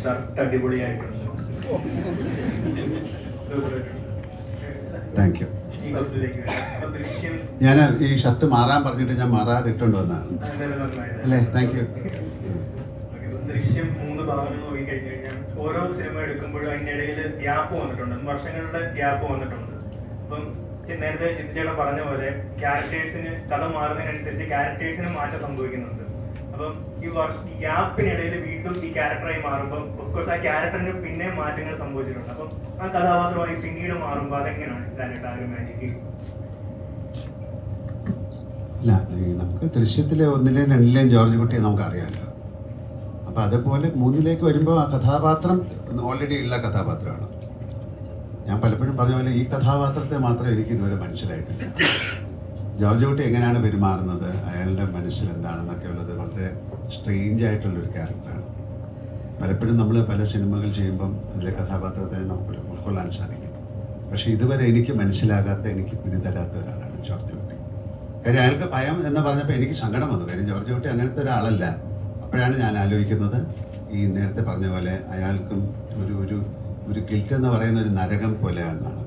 Shirt അടിപൊളിയായിട്ടുണ്ട്. Thank you. ഞാൻ ഈ ഷർട്ട് മാറാൻ പറഞ്ഞിട്ട് ഞാൻ മാറാതെ ഇട്ടുകൊണ്ട് വന്നതാണ് അല്ലേ? Thank you. ദൃശ്യം 3 ഭാഗങ്ങൾ നോക്കി കഴിഞ്ഞു കഴിഞ്ഞാൽ ഓരോ സിനിമ എടുക്കുമ്പോഴും അതിൻ്റെ ഇടയിൽ ഗ്യാപ്പ് വന്നിട്ടുണ്ട്, വർഷങ്ങളുടെ ഗ്യാപ്പ് വന്നിട്ടുണ്ട്. അപ്പം നേരത്തെ ജിത്തേട്ടൻ പറഞ്ഞ പോലെ ക്യാരക്ടേഴ്സിന് കഥ മാറുന്നതിനനുസരിച്ച് ക്യാരക്ടേഴ്സിന് മാറ്റം സംഭവിക്കുന്നുണ്ട്. അപ്പം ഈ ഗ്യാപ്പിനിടയിൽ വീണ്ടും ഈ ക്യാരക്ടറായി മാറുമ്പോൾ ഒഫ്കോഴ്സ് ആ ക്യാരക്ടറിന് പിന്നെ മാറ്റങ്ങൾ സംഭവിച്ചിട്ടുണ്ട്. അപ്പം ആ കഥാപാത്രമായി പിന്നീട് മാറുമ്പോൾ അതെങ്ങനെയാണ് ലാലേട്ടാ ആ ഒരു മാജിക്ക്? അല്ല, നമുക്ക് ദൃശ്യത്തിലെ 1ലെയും 2ലെയും ജോർജ് കുട്ടിയെ നമുക്കറിയാമല്ലോ. അപ്പം അതുപോലെ 3ലേക്ക് വരുമ്പോൾ ആ കഥാപാത്രം ഓൾറെഡി ഉള്ള കഥാപാത്രമാണ്. ഞാൻ പലപ്പോഴും പറഞ്ഞ പോലെ ഈ കഥാപാത്രത്തെ മാത്രം എനിക്ക് ഇതുവരെ മനസ്സിലായിട്ടില്ല. ജോർജ് കുട്ടി എങ്ങനെയാണ് പെരുമാറുന്നത്, അയാളുടെ മനസ്സിൽ എന്താണെന്നൊക്കെ ഉള്ളത് വളരെ സ്ട്രേഞ്ച് ആയിട്ടുള്ളൊരു ക്യാരക്ടറാണ്. പലപ്പോഴും നമ്മൾ പല സിനിമകൾ ചെയ്യുമ്പം അതിലെ കഥാപാത്രത്തെ നമുക്ക് ഉൾക്കൊള്ളാൻ സാധിക്കും. പക്ഷേ ഇതുവരെ എനിക്ക് മനസ്സിലാകാത്ത, എനിക്ക് പിടിതരാത്ത ഒരാളാണ് ജോർജ് കുട്ടി. കാര്യം അയാൾക്ക് ഭയം എന്ന് പറഞ്ഞപ്പോൾ എനിക്ക് സങ്കടം വന്നു. കാര്യം ജോർജ് കുട്ടി അങ്ങനത്തെ ഒരാളല്ല. അപ്പോഴാണ് ഞാൻ ആലോചിക്കുന്നത്, ഈ നേരത്തെ പറഞ്ഞ പോലെ അയാൾക്കും ഒരു ഗിൽറ്റ് എന്ന് പറയുന്ന ഒരു നരകം പോലെയാണെന്നാണ്.